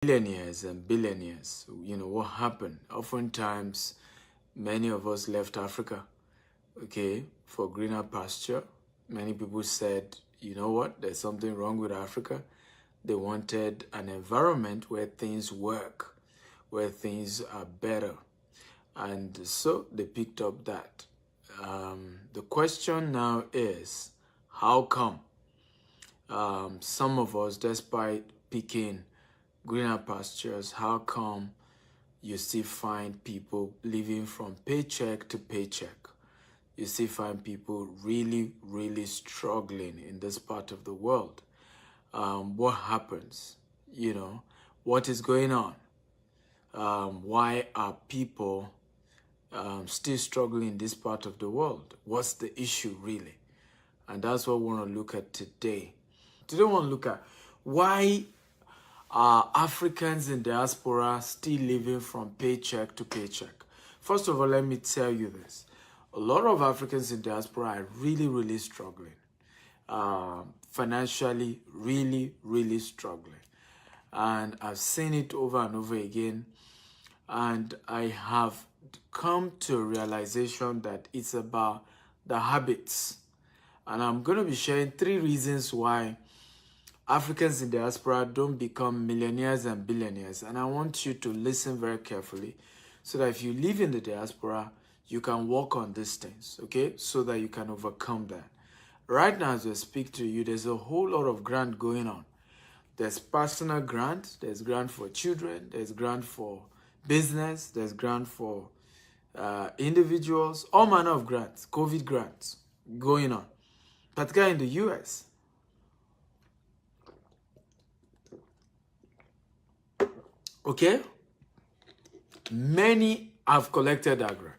Millionaires and billionaires, what happened? Oftentimes, many of us left Africa, okay, for greener pasture. Many people said, you know what, there's something wrong with Africa. They wanted an environment where things work, where things are better. And so they picked up that. The question now is, how come some of us, despite picking greener pastures, how come you still find people living from paycheck to paycheck? You still find people really, really struggling in this part of the world. What happens? What is going on? Why are people still struggling in this part of the world? What's the issue really? And that's what we want to look at today. Today we want to look at why are Africans in diaspora still living from paycheck to paycheck. First of all, let me tell you this. A lot of Africans in diaspora are really, really struggling. Financially, really, really struggling. And I've seen it over and over again. And I have come to a realization that it's about the habits. And I'm going to be sharing 3 reasons why Africans in diaspora don't become millionaires and billionaires. And I want you to listen very carefully so that if you live in the diaspora, you can work on these things, okay? So that you can overcome that. Right now, as I speak to you, there's a whole lot of grant going on. There's personal grant, there's grant for children, there's grant for business, there's grant for individuals, all manner of grants, COVID grants going on, particularly in the US. Okay? Many have collected that grant.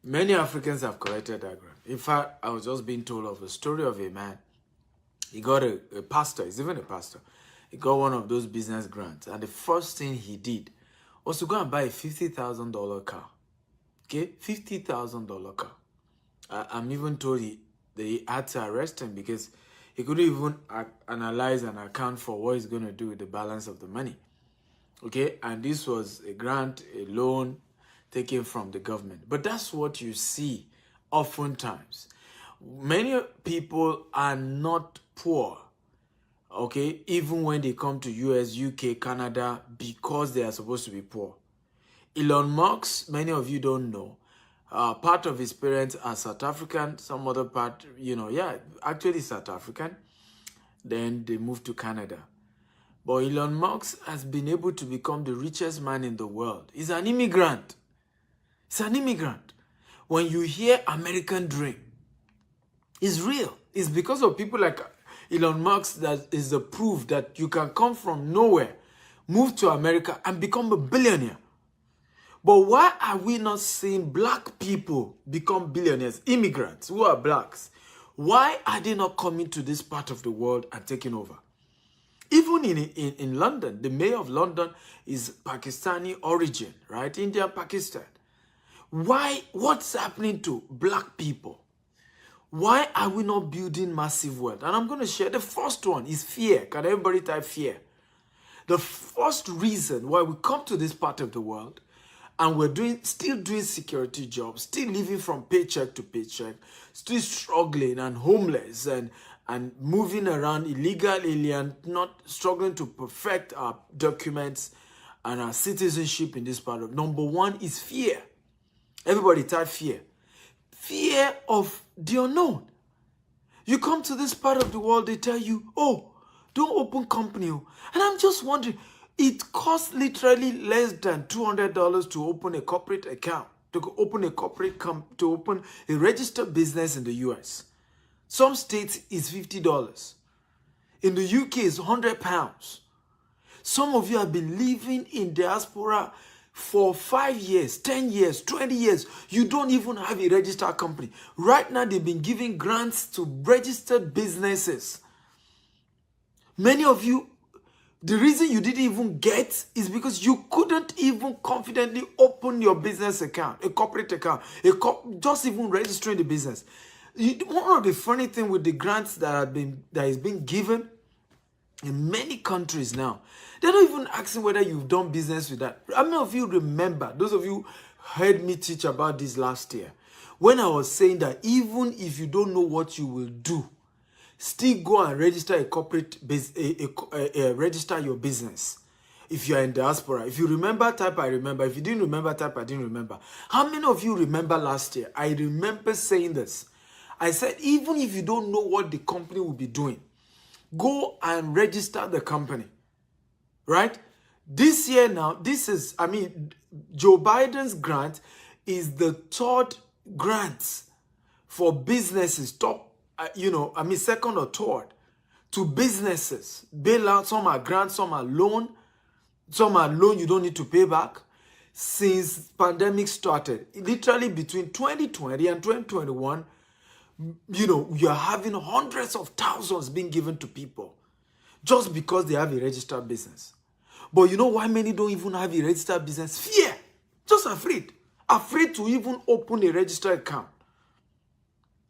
Many Africans have collected that grant. In fact, I was just being told of a story of a man. He got a pastor, he's even a pastor. He got one of those business grants. And the first thing he did was to go and buy a $50,000 car. Okay? $50,000 car. I'm even told they had to arrest him because he couldn't even analyze and account for what he's going to do with the balance of the money. Okay, and this was a grant, a loan taken from the government. But that's what you see oftentimes. Many people are not poor, okay, even when they come to US, UK, Canada, because they are supposed to be poor. Elon Musk, many of you don't know, part of his parents are South African, some other part, actually South African. Then they moved to Canada. But Elon Musk has been able to become the richest man in the world. He's an immigrant. He's an immigrant. When you hear American dream, it's real. It's because of people like Elon Musk that is the proof that you can come from nowhere, move to America, and become a billionaire. But why are we not seeing black people become billionaires, immigrants who are blacks? Why are they not coming to this part of the world and taking over? Even in London, the mayor of London is Pakistani origin, right? India, Pakistan. Why? What's happening to black people? Why are we not building massive wealth? And I'm going to share. The first one is fear. Can everybody type fear? The first reason why we come to this part of the world and we're still doing security jobs, still living from paycheck to paycheck, still struggling and homeless and moving around illegal alien, not struggling to perfect our documents and our citizenship in this part of. Number 1 is fear. Everybody type fear. Fear of the unknown. You come to this part of the world, they tell you, oh, don't open company. And I'm just wondering, it costs literally less than $200 to open a corporate account, to open a registered business in the US. Some states is $50. In the UK, it's £100. Some of you have been living in diaspora for 5 years, 10 years, 20 years. You don't even have a registered company. Right now, they've been giving grants to registered businesses. Many of you, the reason you didn't even get is because you couldn't even confidently open your business account, a corporate account, just even registering the business. One of the funny things with the grants that is being given In many countries now, they're not even asking whether you've done business with that. How many of you remember, those of you heard me teach about this last year, when I was saying that even if you don't know what you will do, still go and register a corporate register your business. If you are in diaspora, if you remember, type I remember. If you didn't remember, type I didn't remember. How many of you remember last year? I remember saying this. I said, even if you don't know what the company will be doing, go and register the company, right? This year now, this is, Joe Biden's grant is the third grant for businesses, second or third to businesses. Bailout, some are grants, some are loan you don't need to pay back. Since pandemic started, literally between 2020 and 2021, you're having hundreds of thousands being given to people just because they have a registered business. But you know why many don't even have a registered business? Fear. Just afraid. Afraid to even open a registered account.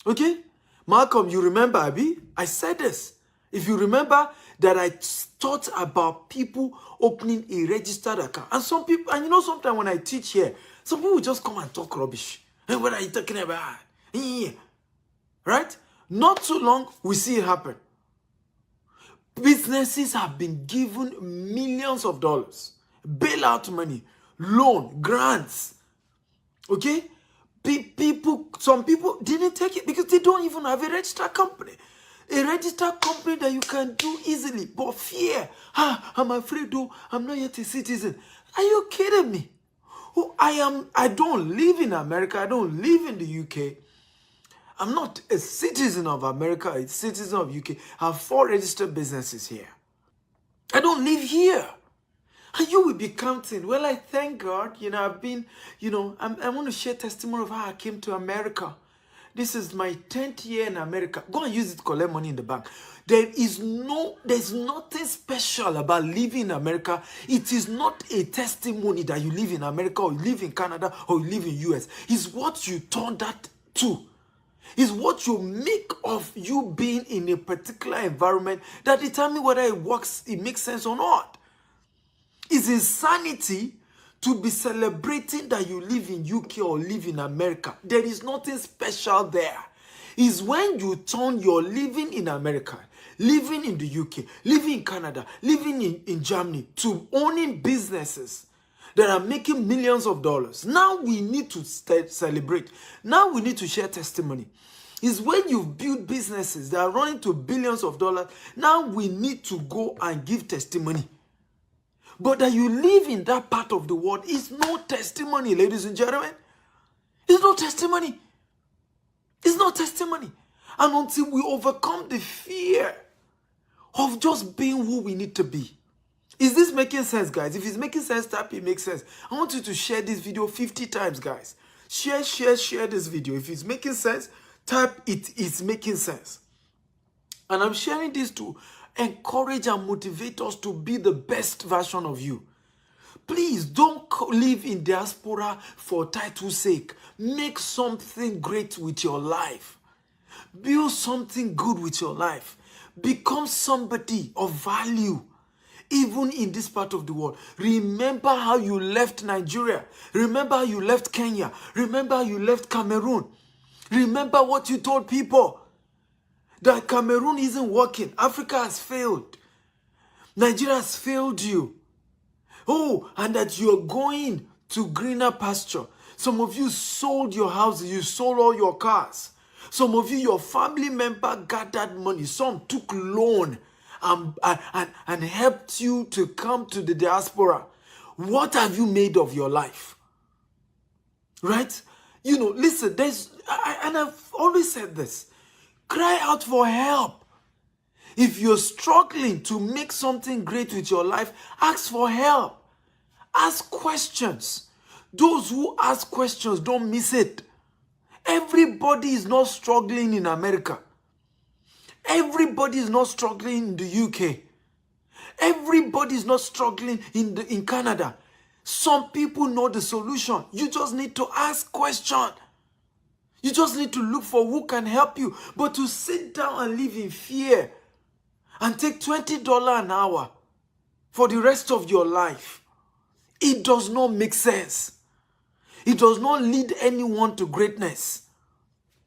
Okay? Malcolm, you remember, Abi? I said this. If you remember that I thought about people opening a registered account. And some people, and sometimes when I teach here, some people will just come and talk rubbish. Hey, what are you talking about? Yeah. Right? Not too long, we see it happen. Businesses have been given millions of dollars. Bailout money, loan, grants. Okay? Some people didn't take it because they don't even have a registered company. A registered company that you can do easily. But fear. I'm afraid I'm not yet a citizen. Are you kidding me? I don't live in America. I don't live in the UK. I'm not a citizen of America, a citizen of UK. I have 4 registered businesses here. I don't live here. And you will be counting. Well, I thank God, I've been, I want to share testimony of how I came to America. This is my 10th year in America. Go and use it to collect money in the bank. There's nothing special about living in America. It is not a testimony that you live in America or you live in Canada or you live in US. It's what you turn that to. Is what you make of you being in a particular environment that determines whether it makes sense or not. It's insanity to be celebrating that you live in UK or live in America. There is nothing special there. It's when you turn your living in America, living in the UK, living in Canada, living in Germany to owning businesses that are making millions of dollars. Now we need to celebrate. Now we need to share testimony. It's when you've built businesses that are running to billions of dollars. Now we need to go and give testimony. But that you live in that part of the world is no testimony, ladies and gentlemen. It's no testimony. It's no testimony. And until we overcome the fear of just being who we need to be. Is this making sense, guys? If it's making sense, type it makes sense. I want you to share this video 50 times, guys. Share this video. If it's making sense, type it's making sense. And I'm sharing this to encourage and motivate us to be the best version of you. Please don't live in diaspora for title's sake. Make something great with your life. Build something good with your life. Become somebody of value. Even in this part of the world. Remember how you left Nigeria. Remember how you left Kenya. Remember how you left Cameroon. Remember what you told people. That Cameroon isn't working. Africa has failed. Nigeria has failed you. Oh, and that you're going to greener pasture. Some of you sold your houses. You sold all your cars. Some of you, your family member gathered money. Some took loan and helped you to come to the diaspora. What have you made of your life? Right? Listen, and I've always said this. Cry out for help. If you're struggling to make something great with your life, ask for help. Ask questions. Those who ask questions don't miss it. Everybody is not struggling in America. Everybody is not struggling in the UK. Everybody is not struggling in Canada. Some people know the solution. You just need to ask questions. You just need to look for who can help you. But to sit down and live in fear and take $20 an hour for the rest of your life. It does not make sense. It does not lead anyone to greatness.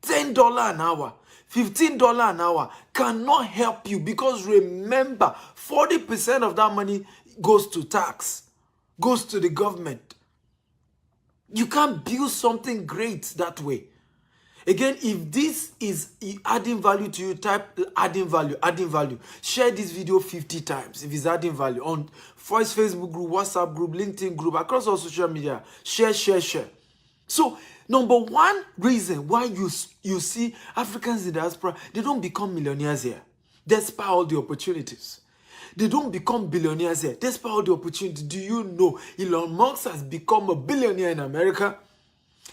$10 an hour, $15 an hour cannot help you, because remember, 40% of that money goes to tax, goes to the government. You can't build something great that way. Again, if this is adding value to you, type adding value, adding value. Share this video 50 times if it's adding value on Voice Facebook group, WhatsApp group, LinkedIn group, across all social media. Share, share, share. So, number one reason why you see Africans in diaspora, they don't become millionaires here, despite all the opportunities. They don't become billionaires here, despite all the opportunities. Do you know Elon Musk has become a billionaire in America?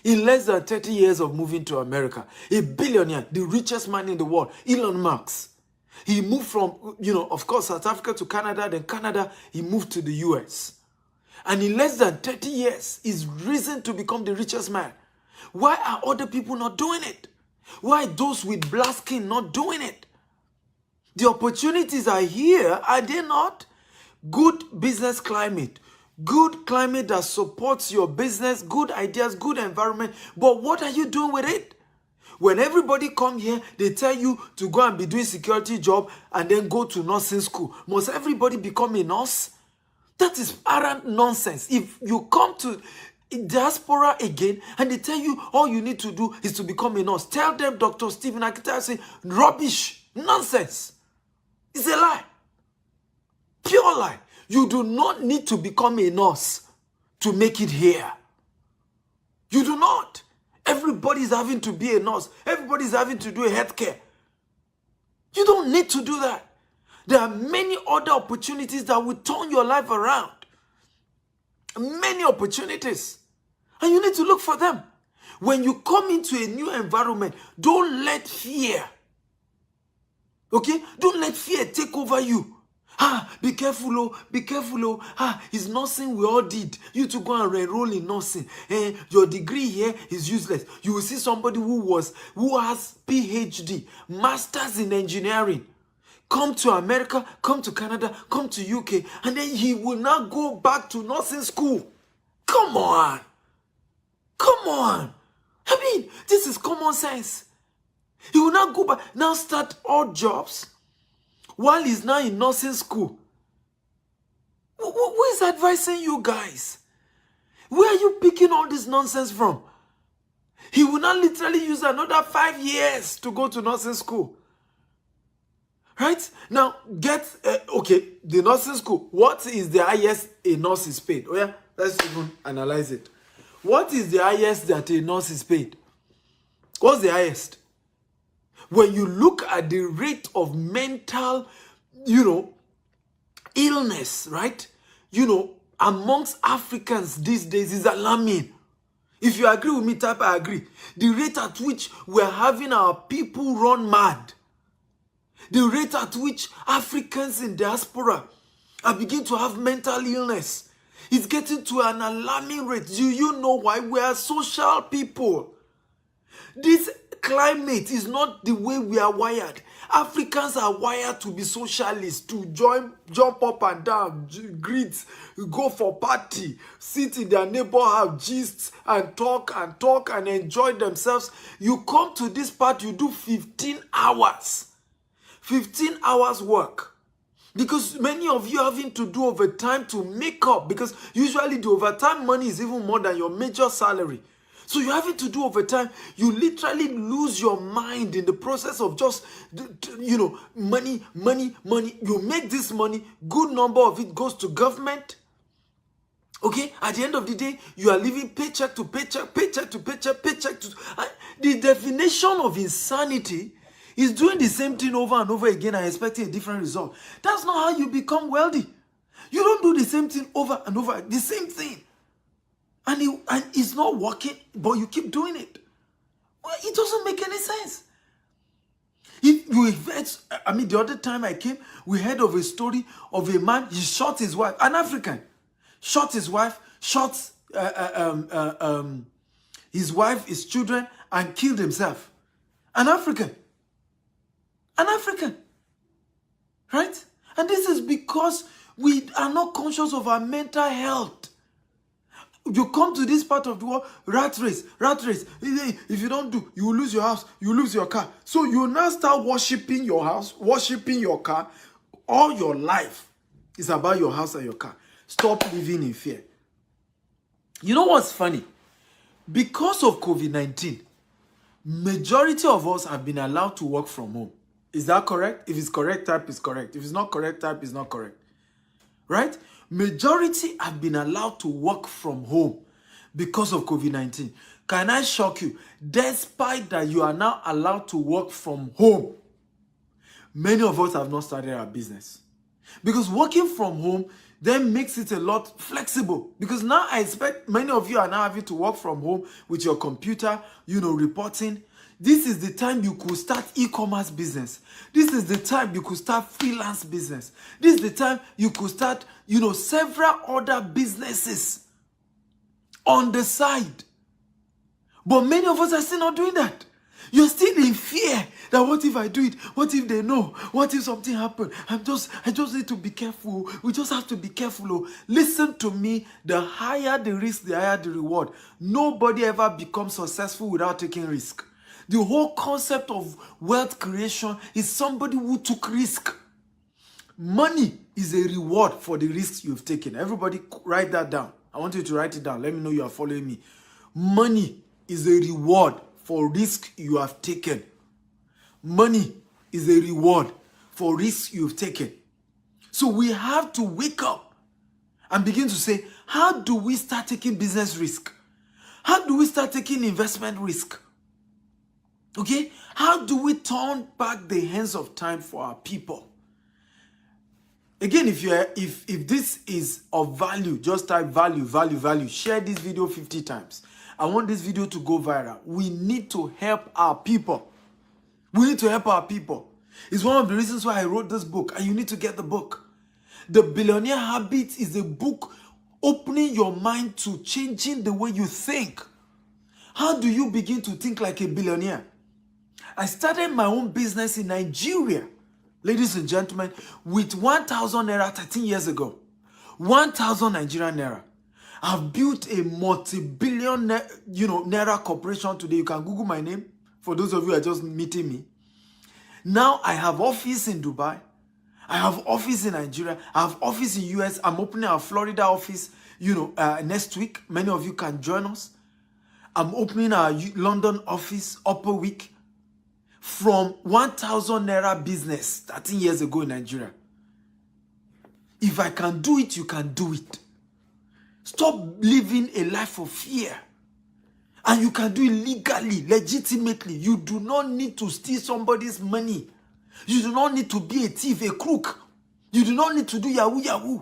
In less than 30 years of moving to America, a billionaire, the richest man in the world, Elon Musk. He moved from, of course, South Africa to Canada, then Canada, he moved to the US. And in less than 30 years, he's risen to become the richest man. Why are other people not doing it? Why are those with black skin not doing it? The opportunities are here, are they not? Good business climate. Good climate that supports your business, good ideas, good environment. But what are you doing with it? When everybody come here, they tell you to go and be doing security job and then go to nursing school. Must everybody become a nurse? That is arrant nonsense. If you come to diaspora again and they tell you all you need to do is to become a nurse, tell them Dr. Stephen Akita say rubbish, nonsense. It's a lie. Pure lie. You do not need to become a nurse to make it here. You do not. Everybody's having to be a nurse. Everybody's having to do a healthcare. You don't need to do that. There are many other opportunities that will turn your life around. Many opportunities. And you need to look for them. When you come into a new environment, don't let fear, okay? Don't let fear take over you. Be careful, oh, be careful, oh. It's nursing we all did. You to go and enroll in nursing. Your degree here is useless. You will see somebody who has PhD, masters in engineering, come to America, come to Canada, come to UK, and then he will not go back to nursing school. Come on. Come on. I mean, this is common sense. He will not go back, now start odd jobs while he's now in nursing school. Who is advising you guys? Where are you picking all this nonsense from? He will not literally use another 5 years to go to nursing school. Right? Now, the nursing school. What is the highest a nurse is paid? Oh yeah, let's even analyze it. What is the highest that a nurse is paid? What's the highest? When you look at the rate of mental, illness, right? Amongst Africans these days is alarming. If you agree with me, type I agree. The rate at which we're having our people run mad. The rate at which Africans in diaspora are beginning to have mental illness. It's getting to an alarming rate. Do you know why? We are social people. This climate is not the way we are wired. Africans are wired to be socialists, to jump up and down, greet, go for party, sit in their neighbor house, gist and talk and enjoy themselves. You come to this part, you do 15 hours. 15 hours work. Because many of you are having to do overtime to make up, because usually the overtime money is even more than your major salary. So you're having to do overtime. You literally lose your mind in the process of just, money. You make this money, good number of it goes to government. Okay, at the end of the day, you are living paycheck to paycheck, paycheck to paycheck, paycheck to... The definition of insanity is doing the same thing over and over again and expecting a different result. That's not how you become wealthy. You don't do the same thing over and over, the same thing. And it's not working, but you keep doing it. Well, it doesn't make any sense. The other time I came, we heard of a story of a man, he shot his wife, an African, shot his wife, shot his wife, his children, and killed himself. An African. Right? And this is because we are not conscious of our mental health. You come to this part of the world, rat race, rat race. If you don't do, you will lose your house, you will lose your car. So you now start worshiping your house, worshiping your car. All your life is about your house and your car. Stop living in fear. You know what's funny? Because of COVID-19, majority of us have been allowed to work from home. Is that correct? If it's correct, type is correct. If it's not correct, type is not correct. Right? Majority have been allowed to work from home because of COVID-19. Can I shock you? Despite that you are now allowed to work from home, many of us have not started our business. Because working from home then makes it a lot flexible. Because now I expect many of you are now having to work from home with your computer, reporting. This is the time you could start e-commerce business. This is the time you could start freelance business. This is the time you could start, several other businesses on the side. But many of us are still not doing that. You're still in fear that what if I do it? What if they know? What if something happens? I just need to be careful. We just have to be careful. Oh. Listen to me. The higher the risk, the higher the reward. Nobody ever becomes successful without taking risk. The whole concept of wealth creation is somebody who took risk. Money is a reward for the risks you've taken. Everybody write that down. I want you to write it down. Let me know you are following me. Money is a reward for risk you have taken. Money is a reward for risk you've taken. So we have to wake up and begin to say, how do we start taking business risk? How do we start taking investment risk? Okay? How do we turn back the hands of time for our people? Again, if this is of value, just type value, value, value. Share this video 50 times. I want this video to go viral. We need to help our people. We need to help our people. It's one of the reasons why I wrote this book, and you need to get the book. The Billionaire Habit is a book opening your mind to changing the way you think. How do you begin to think like a billionaire? I started my own business in Nigeria, ladies and gentlemen, with 1,000 naira 13 years ago. 1,000 Nigerian naira. I've built a multi-billion naira corporation today. You can Google my name for those of you who are just meeting me. Now I have office in Dubai. I have office in Nigeria. I have office in US. I'm opening our Florida office, next week. Many of you can join us. I'm opening our London office upper week. From 1,000 naira business 13 years ago in Nigeria. If I can do it, you can do it. Stop living a life of fear. And you can do it legally, legitimately. You do not need to steal somebody's money. You do not need to be a thief, a crook. You do not need to do yahoo yahoo.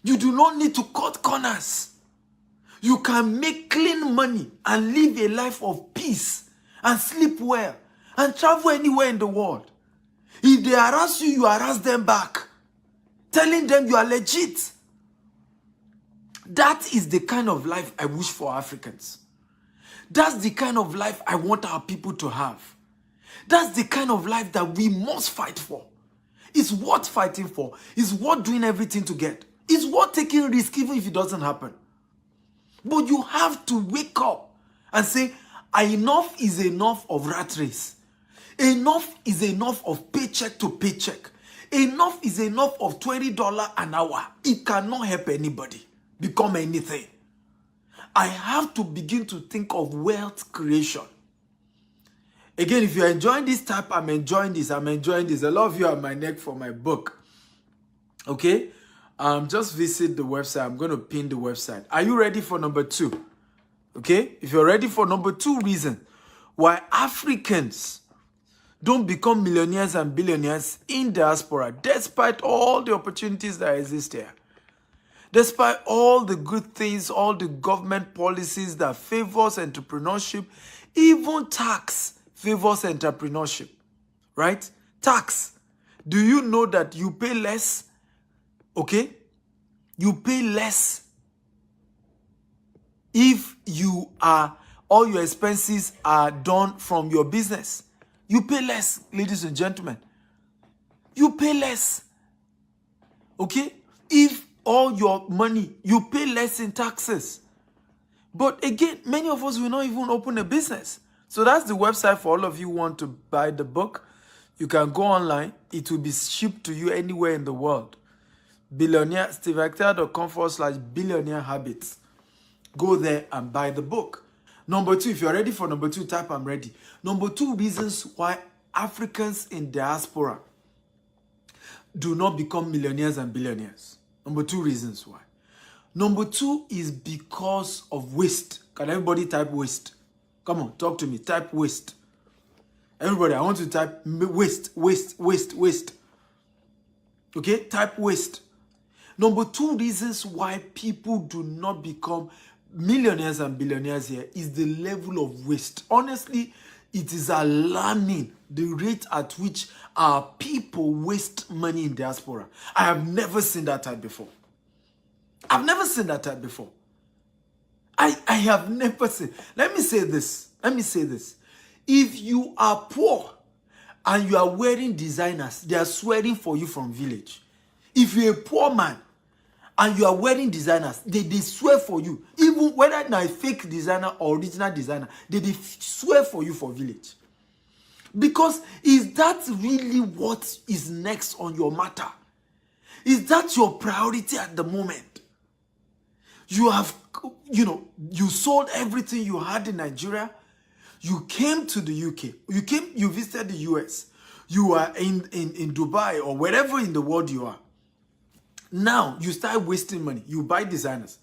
You do not need to cut corners. You can make clean money and live a life of peace and sleep well and travel anywhere in the world. If they harass you, you harass them back, telling them you are legit. That is the kind of life I wish for Africans. That's the kind of life I want our people to have. That's the kind of life that we must fight for. It's worth fighting for. It's worth doing everything to get. It's worth taking risk even if it doesn't happen. But you have to wake up and say, enough is enough of rat race. Enough is enough of paycheck to paycheck. Enough is enough of $20 an hour. It cannot help anybody become anything. I have to begin to think of wealth creation. Again, if you're enjoying this type, I'm enjoying this. I'm enjoying this. A lot of you are my neck for my book. Okay? Just visit the website. I'm going to pin the website. Are you ready for number 2? Okay? If you're ready for number 2 reason why Africans don't become millionaires and billionaires in diaspora, despite all the opportunities that exist here. Despite all the good things, all the government policies that favors entrepreneurship, even tax favors entrepreneurship, right? Tax. Do you know that you pay less? Okay? You pay less if all your expenses are done from your business. You pay less, ladies and gentlemen. you pay less. Okay? If all your money, you pay less in taxes. But again, many of us will not even open a business. So that's the website for all of you who want to buy the book. You can go online. It will be shipped to you anywhere in the world. Billionaire, stevector.com/billionaire habits. Go there and buy the book. Number 2, if you're ready for number 2, type I'm ready. Number 2 reasons why Africans in diaspora do not become millionaires and billionaires. Number 2 reasons why. Number 2 is because of waste. Can everybody type waste? Come on, talk to me. Type waste. Everybody, I want you to type waste, waste, waste, waste. Okay, type waste. Number 2 reasons why people do not become millionaires and billionaires here is the level of waste. Honestly, it is alarming the rate at which our people waste money in diaspora. I have never seen that type before. I've never seen that type before. I have never seen. Let me say this. If you are poor and you are wearing designers, they are swearing for you from village. If you're a poor man and you are wearing designers, they swear for you. Even whether it's a fake designer or original designer, they swear for you for village. Because is that really what is next on your matter? Is that your priority at the moment? You have, you sold everything you had in Nigeria. You came to the UK. You visited the US. You are in Dubai or wherever in the world you are. Now, you start wasting money. You buy designers.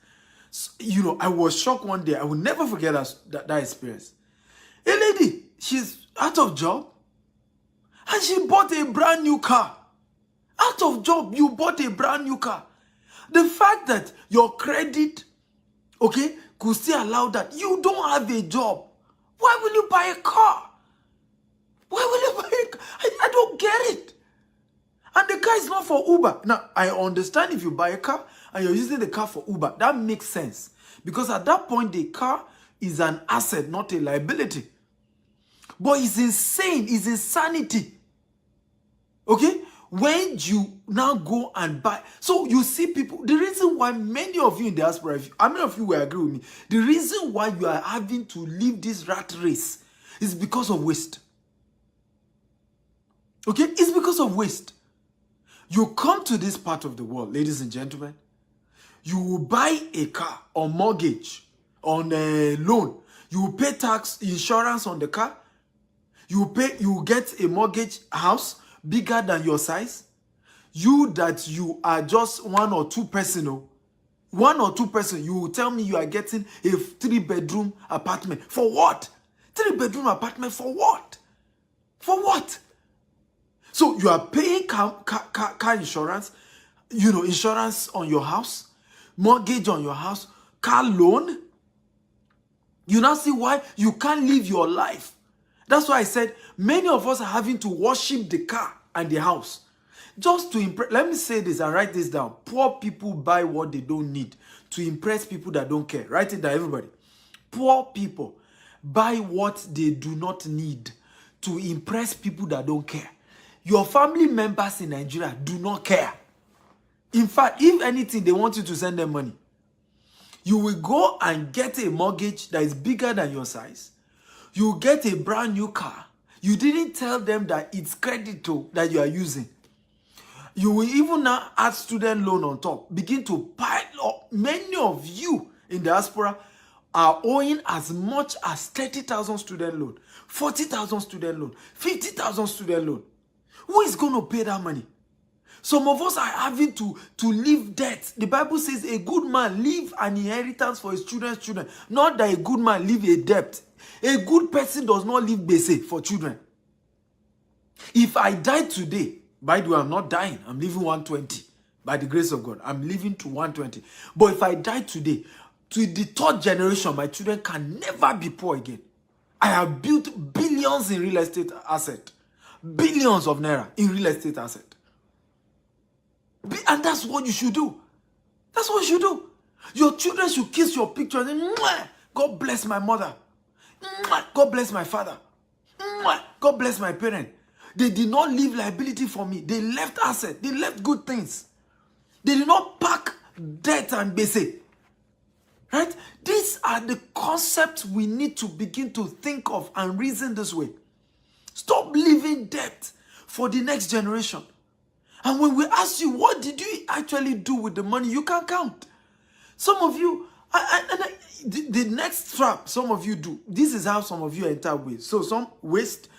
So, I was shocked one day. I will never forget that experience. A lady, she's out of job. And she bought a brand new car. Out of job, you bought a brand new car. The fact that your credit, could still allow that. You don't have a job. Why will you buy a car? Why will you buy a car? I don't get it. And the car is not for Uber. Now, I understand if you buy a car and you're using the car for Uber. That makes sense. Because at that point, the car is an asset, not a liability. But it's insane. It's insanity. Okay? When you now go and buy. So you see people. The reason why many of you in diaspora, how many of you will agree with me? The reason why you are having to live this rat race is because of waste. Okay? It's because of waste. You come to this part of the world, ladies and gentlemen, you will buy a car on mortgage, on a loan. You will pay tax, insurance on the car. You will get a mortgage house bigger than your size. You are just 1 or 2 person. You will tell me you are getting a 3-bedroom apartment. For what? 3-bedroom apartment for what? For what? So you are paying car insurance, insurance on your house, mortgage on your house, car loan. You now see why you can't live your life. That's why I said many of us are having to worship the car and the house. Just to impress. Let me say this and write this down. Poor people buy what they don't need to impress people that don't care. Write it down, everybody. Poor people buy what they do not need to impress people that don't care. Your family members in Nigeria do not care. In fact, if anything, they want you to send them money. You will go and get a mortgage that is bigger than your size. You get a brand new car. You didn't tell them that it's credit that you are using. You will even now add student loan on top. Begin to pile up. Many of you in diaspora are owing as much as 30,000 student loan, 40,000 student loan, 50,000 student loan. Who is going to pay that money? Some of us are having to leave debt. The Bible says a good man leave an inheritance for his children's children. Not that a good man leave a debt. A good person does not leave bese for children. If I die today, by the way, I'm not dying. I'm living 120. By the grace of God, I'm living to 120. But if I die today, to the 3rd generation, my children can never be poor again. I have built billions in real estate asset. Billions of naira in real estate asset. And that's what you should do. That's what you should do. Your children should kiss your picture and say, "Mwah! God bless my mother. Mwah! God bless my father. Mwah! God bless my parent." They did not leave liability for me. They left asset. They left good things. They did not pack debt and basic. Right? These are the concepts we need to begin to think of and reason this way. Stop leaving debt for the next generation. And when we ask you, what did you actually do with the money? You can count. Some of you, the next trap some of you do, this is how some of you enter waste. So some waste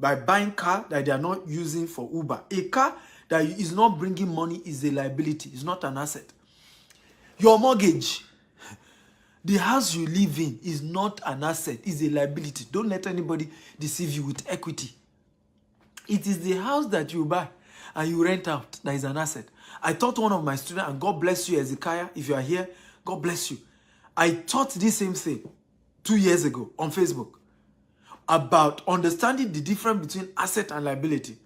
by buying car that they are not using for Uber. A car that is not bringing money is a liability. It's not an asset. Your mortgage, the house you live in is not an asset. It's a liability. Don't let anybody deceive you with equity. It is the house that you buy and you rent out that is an asset. I taught one of my students, and God bless you, Ezekiah, if you are here, God bless you. I taught this same thing 2 years ago on Facebook about understanding the difference between asset and liability.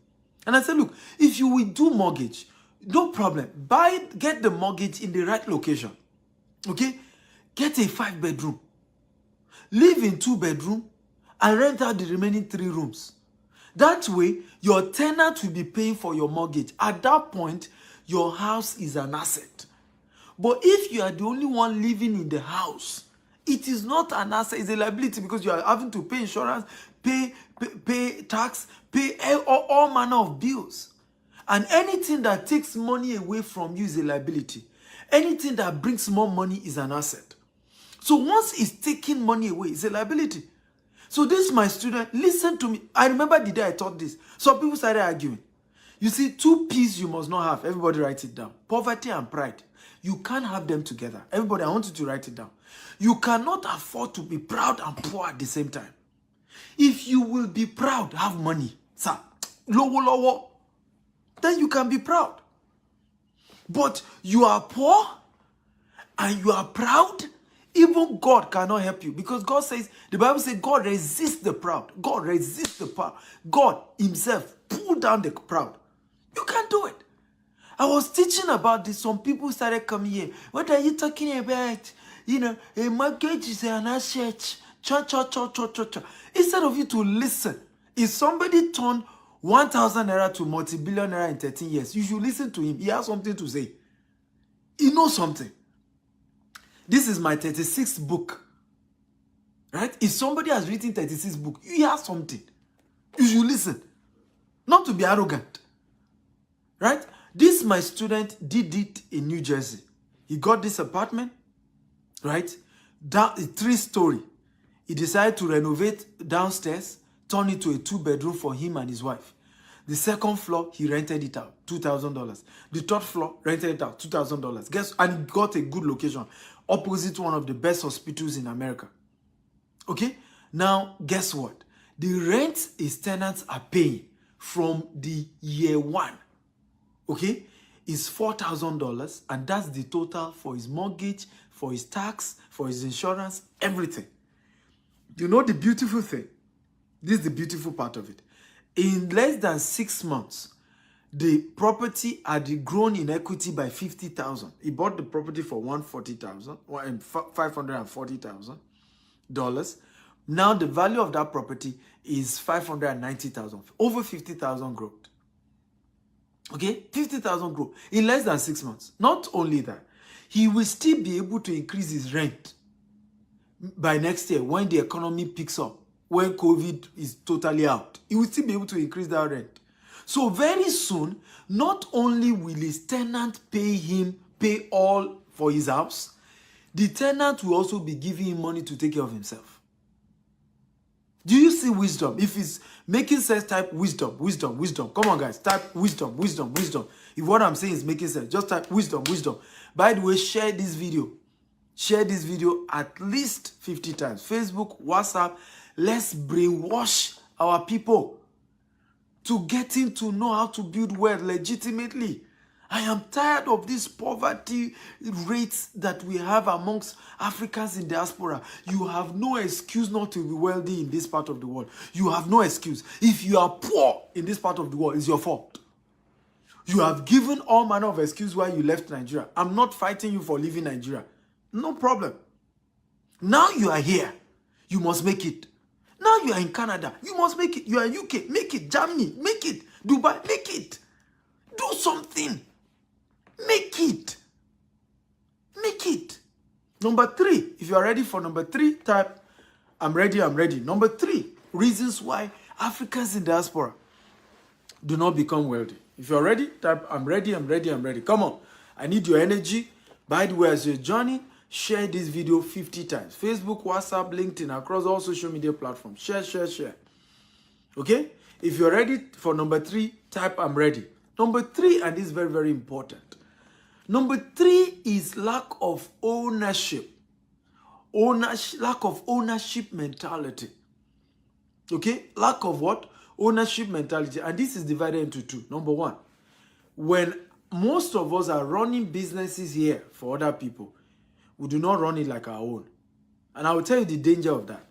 And I said, look, if you will do mortgage, no problem. Get the mortgage in the right location. Okay? Get a 5-bedroom. Live in 2-bedroom and rent out the remaining 3 rooms. That way, your tenant will be paying for your mortgage. At that point, your house is an asset. But if you are the only one living in the house, it is not an asset, it's a liability, because you are having to pay insurance, pay tax, pay all manner of bills. And anything that takes money away from you is a liability. Anything that brings more money is an asset. So once it's taking money away, it's a liability. So this is my student, listen to me. I remember the day I taught this. Some people started arguing. You see, 2 P's you must not have. Everybody write it down. Poverty and pride. You can't have them together. Everybody, I want you to write it down. You cannot afford to be proud and poor at the same time. If you will be proud, have money, sir, low, then you can be proud. But you are poor and you are proud, even God cannot help you, because God says, the Bible says, God resists the proud. God resists the proud. God himself pull down the proud. You can't do it. I was teaching about this. Some people started coming here. What are you talking about? You know, a mortgage is an asset. Instead of you to listen, if somebody turned 1,000 naira to multi-billion naira in 13 years, you should listen to him. He has something to say. He knows something. This is my 36th book. Right? If somebody has written 36 books, he has something. You should listen. Not to be arrogant. Right? This, my student, did it in New Jersey. He got this apartment, right? Down, 3-story. He decided to renovate downstairs, turn it to a 2-bedroom for him and his wife. The 2nd floor, he rented it out, $2,000. The 3rd floor, rented it out, $2,000. And he got a good location, opposite one of the best hospitals in America. Okay? Now, guess what? The rent his tenants are paying from the year 1, okay, is $4,000, and that's the total for his mortgage, for his tax, for his insurance, everything. You know the beautiful thing? This is the beautiful part of it. In less than 6 months, the property had grown in equity by $50,000. He bought the property for $540,000. Now the value of that property is $590,000. Over $50,000 growth. Okay, 50,000 growth in less than 6 months. Not only that, he will still be able to increase his rent by next year when the economy picks up, when COVID is totally out. He will still be able to increase that rent. So very soon, not only will his tenant pay all for his house, the tenant will also be giving him money to take care of himself. Do you see wisdom? If it's making sense, type wisdom. Come on, guys, type wisdom. If what I'm saying is making sense, just type wisdom. By the way, share this video. Share this video at least 50 times. Facebook, WhatsApp. Let's brainwash our people to getting to know how to build wealth legitimately. I am tired of this poverty rates that we have amongst Africans in diaspora. You have no excuse not to be wealthy in this part of the world. You have no excuse. If you are poor in this part of the world, it's your fault. You have given all manner of excuse why you left Nigeria. I'm not fighting you for leaving Nigeria. No problem. Now you are here. You must make it. Now you are in Canada. You must make it. You are in UK. Make it. Germany. Make it. Dubai. Make it. Do something. Make it. Make it. Number 3. If you are ready for number 3, type, I'm ready, I'm ready. Number 3, reasons why Africans in diaspora do not become wealthy. If you are ready, type, I'm ready, I'm ready, I'm ready. Come on. I need your energy. By the way, as you're joining, share this video 50 times. Facebook, WhatsApp, LinkedIn, across all social media platforms. Share, share, share. Okay? If you're ready for number 3, type, I'm ready. Number 3, and this is very, very important. Number 3 is lack of ownership. Lack of ownership mentality. Okay? Lack of what? Ownership mentality. And this is divided into 2. Number 1, when most of us are running businesses here for other people, we do not run it like our own. And I will tell you the danger of that.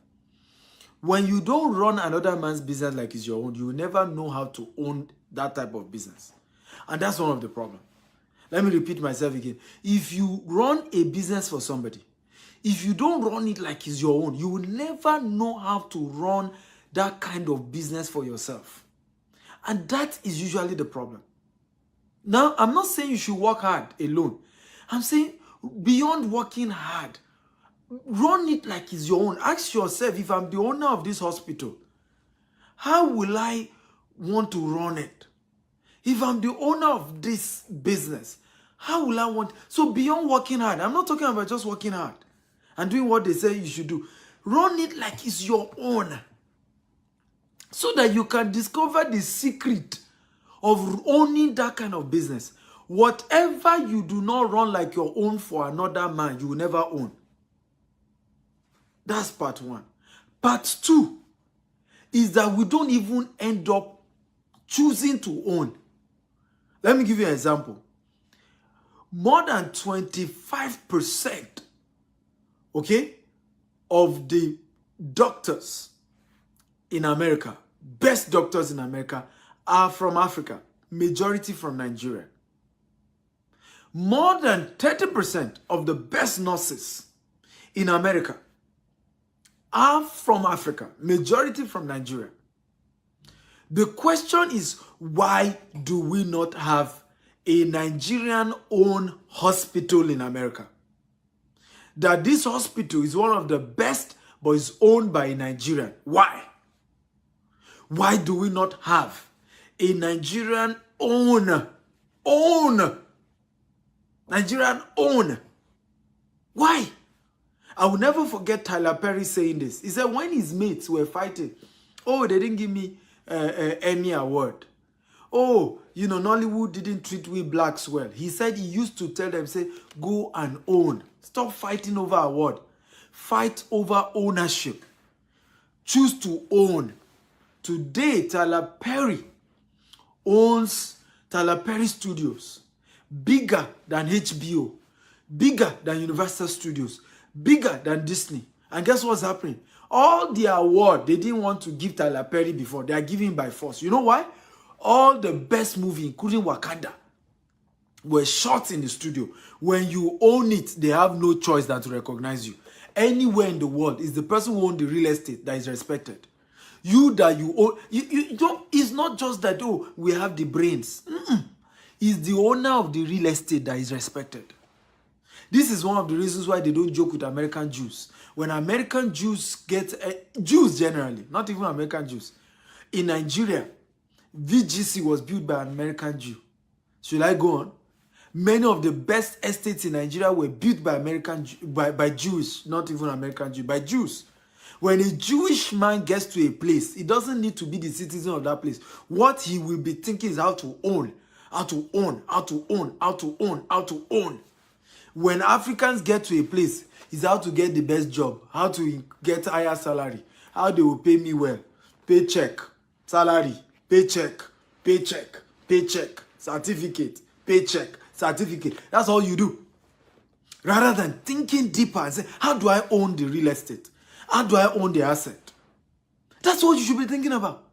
When you don't run another man's business like it's your own, you will never know how to own that type of business. And that's one of the problems. Let me repeat myself again. If you run a business for somebody, if you don't run it like it's your own, you will never know how to run that kind of business for yourself. And that is usually the problem. Now, I'm not saying you should work hard alone. I'm saying beyond working hard, run it like it's your own. Ask yourself, if I'm the owner of this hospital, how will I want to run it? If I'm the owner of this business, how will I want? So beyond working hard, I'm not talking about just working hard and doing what they say you should do. Run it like it's your own, so that you can discover the secret of owning that kind of business. Whatever you do not run like your own for another man, you will never own. That's part 1. Part 2 is that we don't even end up choosing to own. Let me give you an example. More than 25%, okay, of the doctors in America, best doctors in America, are from Africa, majority from Nigeria. More than 30% of the best nurses in America are from Africa, majority from Nigeria. The question is, why do we not have a Nigerian-owned hospital in America? That this hospital is one of the best, but is owned by a Nigerian. Why? Why do we not have a Nigerian-owned? Nigerian-owned. Why? I will never forget Tyler Perry saying this. He said when his mates were fighting, oh, they didn't give me Emmy award. Oh, you know, Nollywood didn't treat we blacks well. He said he used to tell them, say, go and own. Stop fighting over award. Fight over ownership. Choose to own. Today, Tyler Perry owns Tyler Perry Studios. Bigger than HBO. Bigger than Universal Studios. Bigger than Disney. And guess what's happening? All the award they didn't want to give Tyler Perry before, they are giving by force. You know why? All the best movies, including Wakanda, were shot in the studio. When you own it, they have no choice than to recognize you. Anywhere in the world, is the person who owns the real estate that is respected. You that you own, you don't, it's not just that, oh, we have the brains. It's the owner of the real estate that is respected. This is one of the reasons why they don't joke with American Jews. When American Jews get, Jews generally, not even American Jews, in Nigeria, VGC was built by an American Jew. Should I go on? Many of the best estates in Nigeria were built by by Jews, not even American Jews, by Jews. When a Jewish man gets to a place, he doesn't need to be the citizen of that place. What he will be thinking is how to own, how to own, how to own, how to own, how to own. When Africans get to a place, it's how to get the best job, how to get higher salary, how they will pay me well, paycheck, salary, paycheck, paycheck, paycheck, certificate, paycheck, certificate. That's all you do. Rather than thinking deeper and say, how do I own the real estate? How do I own the asset? That's what you should be thinking about.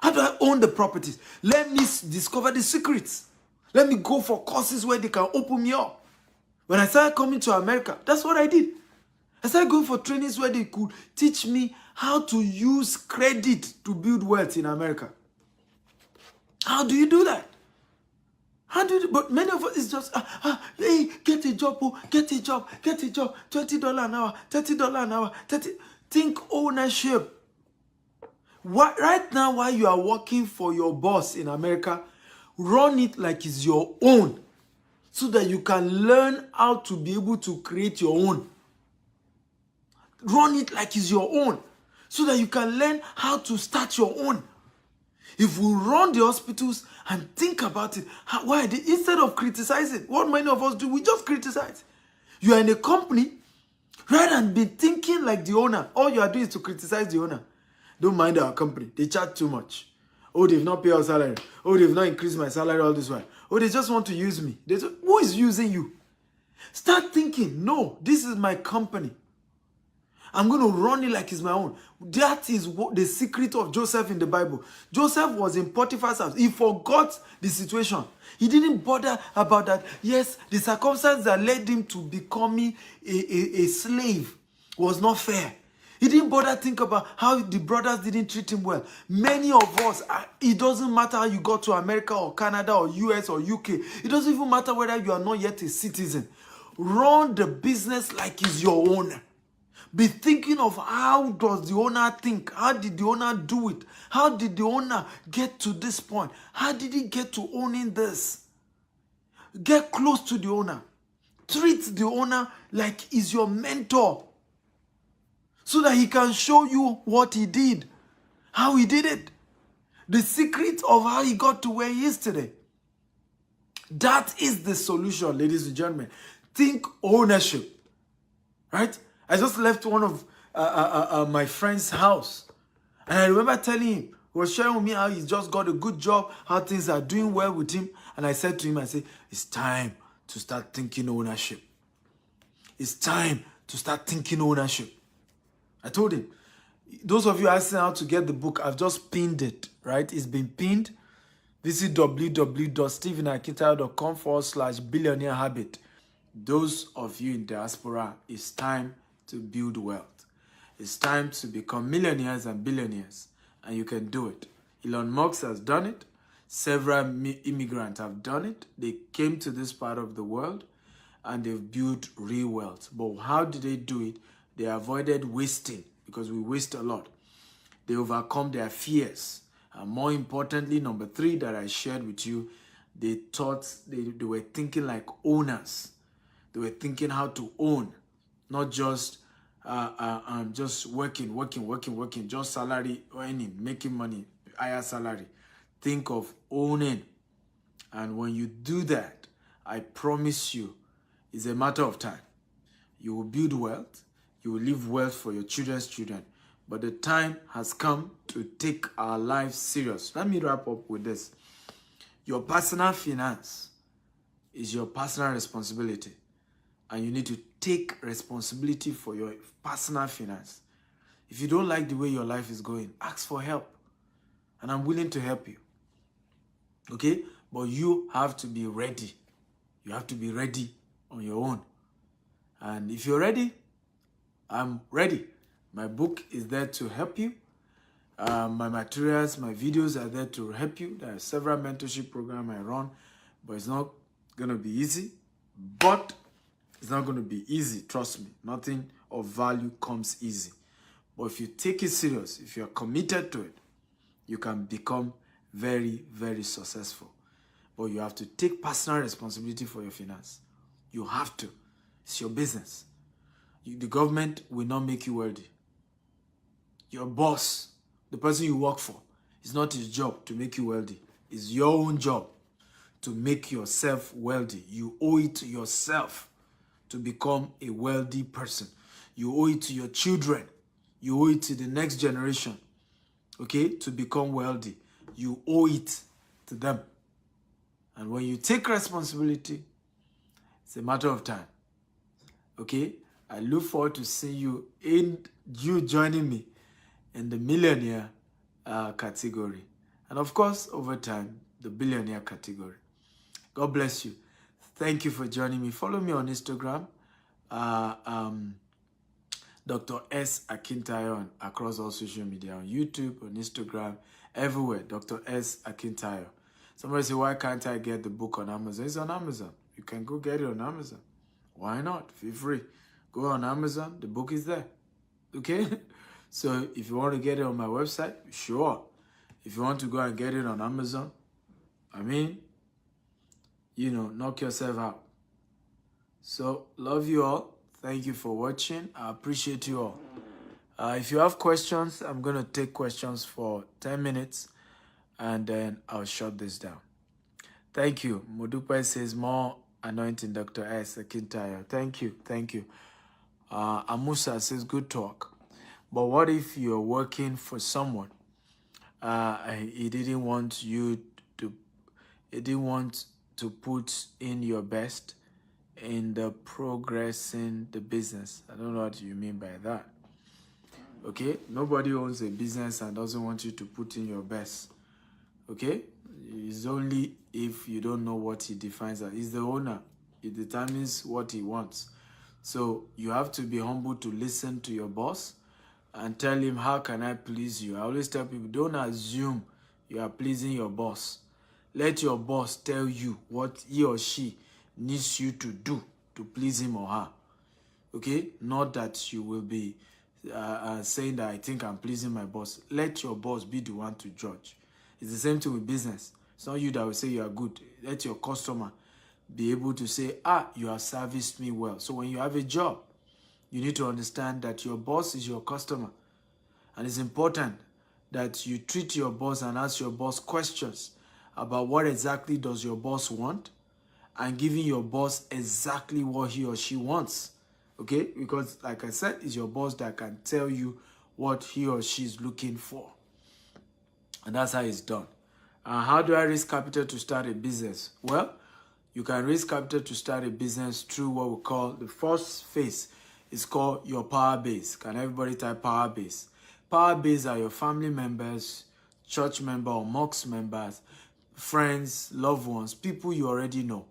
How do I own the properties? Let me discover the secrets. Let me go for courses where they can open me up. When I started coming to America, that's what I did. I started going for trainings where they could teach me how to use credit to build wealth in America. How do you do that? How do you do? But many of us is just, hey, get a job, get a job, $20 an hour, $30 an hour, think ownership. Right now, while you are working for your boss in America, run it like it's your own so that you can learn how to be able to create your own. Run it like it's your own so that you can learn how to start your own. If we run the hospitals and think about it, why instead of criticizing, what many of us do, we just criticize. You are in a company, rather than be thinking like the owner. All you are doing is to criticize the owner. Don't mind our company. They charge too much. Oh, they've not paid our salary. Oh, they've not increased my salary all this while. Oh, they just want to use me. Who is using you? Start thinking, no, this is my company. I'm going to run it like it's my own. That is the secret of Joseph in the Bible. Joseph was in Potiphar's house. He forgot the situation. He didn't bother about that. Yes, the circumstance that led him to becoming a slave was not fair. He didn't bother think about how the brothers didn't treat him well. Many of us, it doesn't matter how you got to America or Canada or US or UK. It doesn't even matter whether you are not yet a citizen. Run the business like it's your own. Be thinking of how does the owner think? How did the owner do it? How did the owner get to this point? How did he get to owning this? Get close to the owner. Treat the owner like he's your mentor so that he can show you what he did, how he did it, the secret of how he got to where he is today. That is the solution, ladies and gentlemen. Think ownership, right? I just left one of my friend's house. And I remember telling him, he was sharing with me how he's just got a good job, how things are doing well with him. And I said to him, it's time to start thinking ownership. It's time to start thinking ownership. I told him, those of you asking how to get the book, I've just pinned it, right? It's been pinned. Visit www.stephenakitayo.com/billionaire habit. Those of you in diaspora, it's time to build wealth. It's time to become millionaires and billionaires, and you can do it. Elon Musk has done it. Several immigrants have done it. They came to this part of the world and they've built real wealth. But how did they do it? They avoided wasting, because we waste a lot. They overcome their fears. And more importantly, number 3 that I shared with you, they were thinking like owners. They were thinking how to own, not just working, just salary earning, making money, higher salary. Think of owning. And when you do that, I promise you, it's a matter of time. You will build wealth. You will leave wealth for your children's children. But the time has come to take our lives serious. Let me wrap up with this. Your personal finance is your personal responsibility. And you need to take responsibility for your personal finance. If you don't like the way your life is going, ask for help. And I'm willing to help you. Okay? But you have to be ready. You have to be ready on your own. And if you're ready, I'm ready. My book is there to help you. My materials, my videos are there to help you. There are several mentorship programs I run, but it's not going to be easy. But it's not going to be easy, trust me. Nothing of value comes easy. But if you take it serious, if you're committed to it, you can become very, very successful. But you have to take personal responsibility for your finance. You have to. It's your business. The government will not make you wealthy. Your boss, the person you work for, it's not his job to make you wealthy. It's your own job to make yourself wealthy. You owe it to yourself to become a wealthy person. You owe it to your children. You owe it to the next generation, okay, to become wealthy. You owe it to them. And when you take responsibility, it's a matter of time, okay? I look forward to seeing you joining me in the millionaire category. And of course, over time, the billionaire category. God bless you. Thank you for joining me. Follow me on Instagram. Dr. S. Akintayo across all social media, on YouTube, on Instagram, everywhere. Dr. S. Akintayo. Somebody say, why can't I get the book on Amazon? It's on Amazon. You can go get it on Amazon. Why not? Feel free. Go on Amazon. The book is there. Okay? So if you want to get it on my website, sure. If you want to go and get it on Amazon, I mean, you know, knock yourself out. So, love you all. Thank you for watching. I appreciate you all. If you have questions, I'm going to take questions for 10 minutes and then I'll shut this down. Thank you. Modupe says more anointing, Dr. S. Akintayo. Thank you. Thank you. Amusa says good talk. But what if you're working for someone? He didn't want to put in your best in the progressing the business. I don't know what you mean by that. Okay, nobody owns a business and doesn't want you to put in your best. Okay, it's only if you don't know what he defines as. He's the owner. He determines what he wants. So you have to be humble to listen to your boss and tell him, how can I please you? I always tell people, don't assume you are pleasing your boss. Let your boss tell you what he or she needs you to do to please him or her. Okay? Not that you will be saying that I think I'm pleasing my boss. Let your boss be the one to judge. It's the same thing with business. It's not you that will say you are good. Let your customer be able to say, you have serviced me well. So when you have a job, you need to understand that your boss is your customer. And it's important that you treat your boss and ask your boss questions about what exactly does your boss want and giving your boss exactly what he or she wants. Okay? Because like I said, it's your boss that can tell you what he or she is looking for. And that's how it's done. How do I raise capital to start a business? Well, you can raise capital to start a business through what we call the first phase. It's called your power base. Can everybody type power base? Power base are your family members, church member or mosque members, friends, loved ones, people you already know.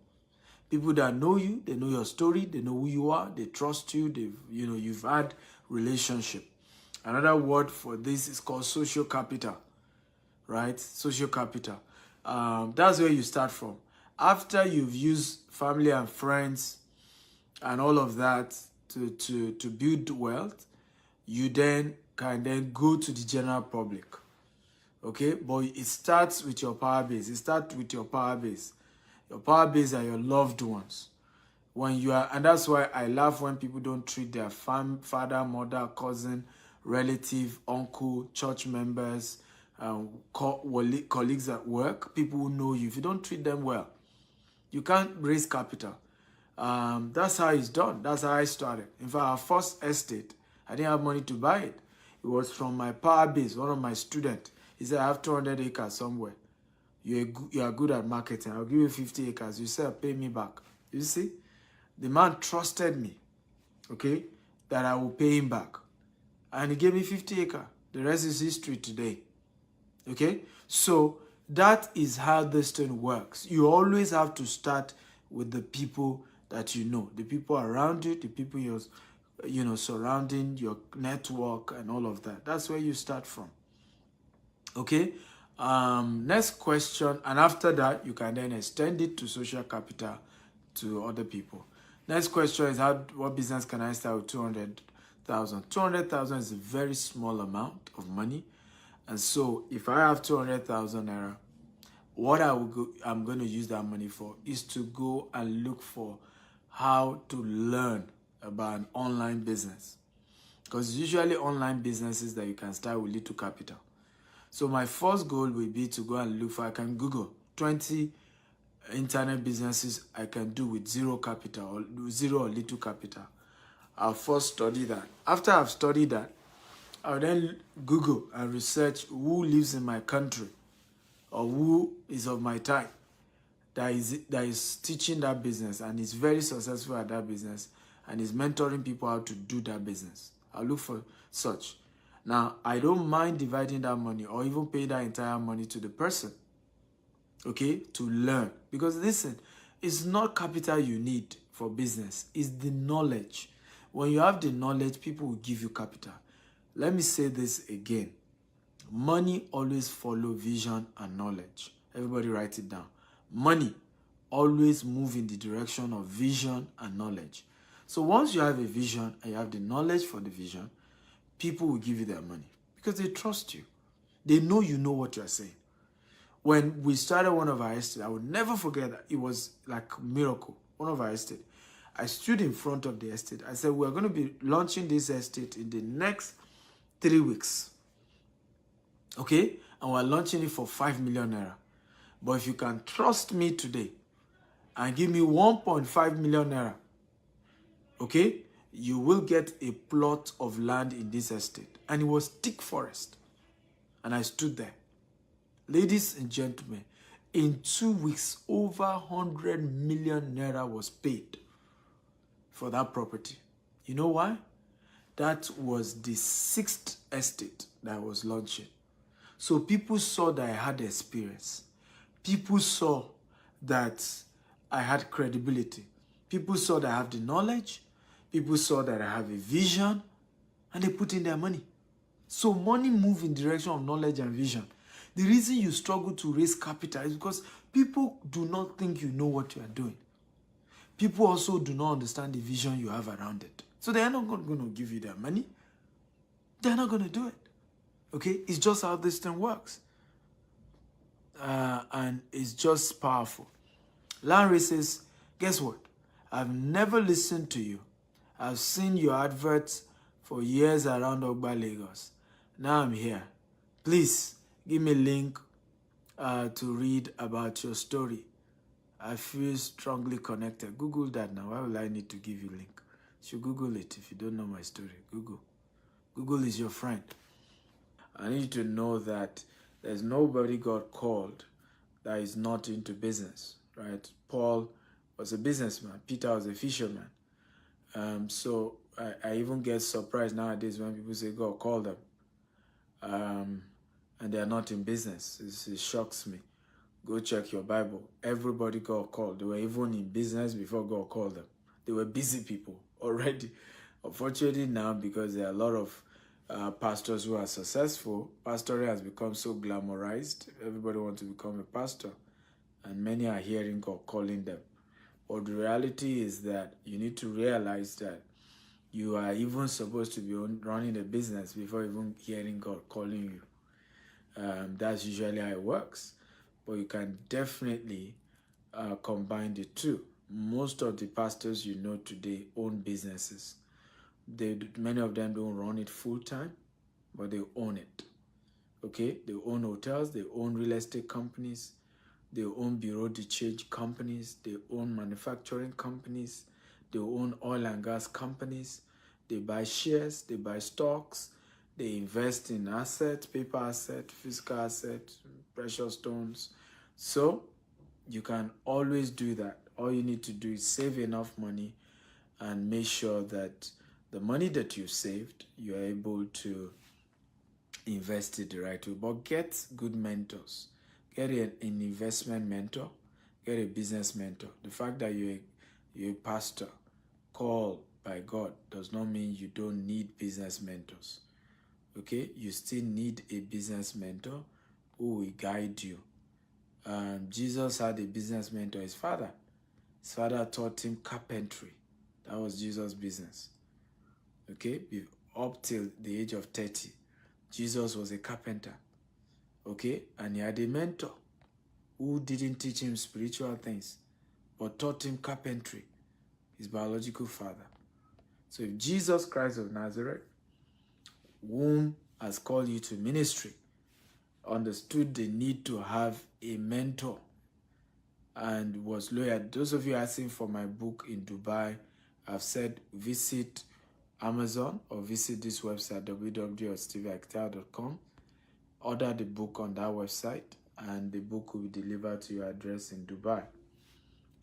People that know you, they know your story, they know who you are, they trust you, you've had relationship. Another word for this is called social capital, right? Social capital. That's where you start from. After you've used family and friends and all of that to build wealth, you then can go to the general public. Okay, but it starts with your power base. It starts with your power base. Your power base are your loved ones. And that's why I laugh when people don't treat their father, mother, cousin, relative, uncle, church members, colleagues at work, people who know you. If you don't treat them well, you can't raise capital. That's how it's done. That's how I started. In fact, our first estate, I didn't have money to buy it. It was from my power base, one of my students. He said, I have 200 acres somewhere. You are good at marketing. I'll give you 50 acres. You said, pay me back. You see? The man trusted me, okay, that I will pay him back. And he gave me 50 acres. The rest is history today. Okay? So that is how this thing works. You always have to start with the people that you know, the people around you, the people you're surrounding, your network and all of that. That's where you start from. Okay? Next question, and after that, you can then extend it to social capital to other people. Next question is, what business can I start with 200,000? 200,000 is a very small amount of money. And so if I have 200,000 naira, what I'm going to use that money for is to go and look for how to learn about an online business. Because usually online businesses that you can start with little capital. So my first goal will be to go and look for, I can Google 20 internet businesses I can do with zero capital or zero or little capital. I'll first study that. After I've studied that, I'll then Google and research who lives in my country or who is of my type that is teaching that business and is very successful at that business and is mentoring people how to do that business. I'll look for such. Now, I don't mind dividing that money or even pay that entire money to the person, okay, to learn. Because listen, it's not capital you need for business. It's the knowledge. When you have the knowledge, people will give you capital. Let me say this again. Money always follow vision and knowledge. Everybody write it down. Money always move in the direction of vision and knowledge. So once you have a vision and you have the knowledge for the vision, people will give you their money because they trust you. They know you know what you're saying. When we started one of our estates, I would never forget that. It was like a miracle. One of our estates. I stood in front of the estate. I said, we're going to be launching this estate in the next 3 weeks. Okay? And we're launching it for 5 million naira. But if you can trust me today and give me 1.5 million naira, okay, you will get a plot of land in this estate. And it was thick forest. And I stood there. Ladies and gentlemen, in 2 weeks, over 100 million naira was paid for that property. You know why? That was the 6th estate that I was launching. So people saw that I had experience. People saw that I had credibility. People saw that I have the knowledge. People saw that I have a vision. And they put in their money. So money moves in the direction of knowledge and vision. The reason you struggle to raise capital is because people do not think you know what you are doing. People also do not understand the vision you have around it. So they are not going to give you their money. They're not going to do it. Okay? It's just how this thing works. And it's just powerful. Larry says, guess what? I've never listened to you. I've seen your adverts for years around Ogba, Lagos. Now I'm here. Please, give me a link to read about your story. I feel strongly connected. Google that now. Why will I need to give you a link? You should Google it if you don't know my story. Google. Google is your friend. I need you to know that there's nobody God called that is not into business, right? Paul was a businessman. Peter was a fisherman. So I even get surprised nowadays when people say God called them. And they are not in business. It shocks me. Go check your Bible. Everybody God called. They were even in business before God called them. They were busy people already. Unfortunately now, because there are a lot of pastors who are successful, pastoring has become so glamorized. Everybody wants to become a pastor. And many are hearing God calling them. But the reality is that you need to realize that you are even supposed to be running a business before even hearing God calling you. That's usually how it works. But you can definitely combine the two. Most of the pastors you know today own businesses. Many of them don't run it full time, but they own it. Okay? They own hotels, they own real estate companies, they own bureau de change companies, they own manufacturing companies, they own oil and gas companies, they buy shares, they buy stocks, they invest in assets, paper assets, physical assets, precious stones. So you can always do that. All you need to do is save enough money and make sure that the money that you've saved, you're able to invest it the right way. But get good mentors. Get an investment mentor. Get a business mentor. The fact that you're a pastor called by God does not mean you don't need business mentors. Okay? You still need a business mentor who will guide you. Jesus had a business mentor, his father. His father taught him carpentry. That was Jesus' business. Okay? Up till the age of 30, Jesus was a carpenter. Okay? And he had a mentor who didn't teach him spiritual things, but taught him carpentry, his biological father. So if Jesus Christ of Nazareth, whom has called you to ministry, understood the need to have a mentor and was loyal. Those of you asking for my book in Dubai, I've said visit Amazon or visit this website, www.stevieakital.com. Order the book on that website and the book will be delivered to your address in Dubai.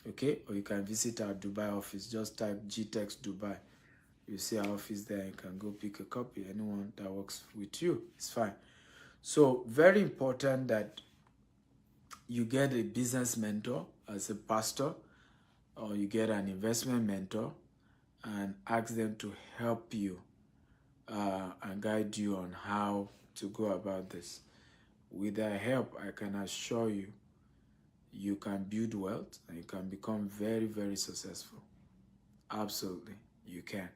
Okay? Or you can visit our Dubai office. Just type GTEX Dubai. You see our office there. You can go pick a copy. Anyone that works with you, it's fine. So very important that you get a business mentor as a pastor, or you get an investment mentor, and ask them to help you and guide you on how to go about this. With their help, I can assure you, you can build wealth and you can become very, very successful. Absolutely, you can.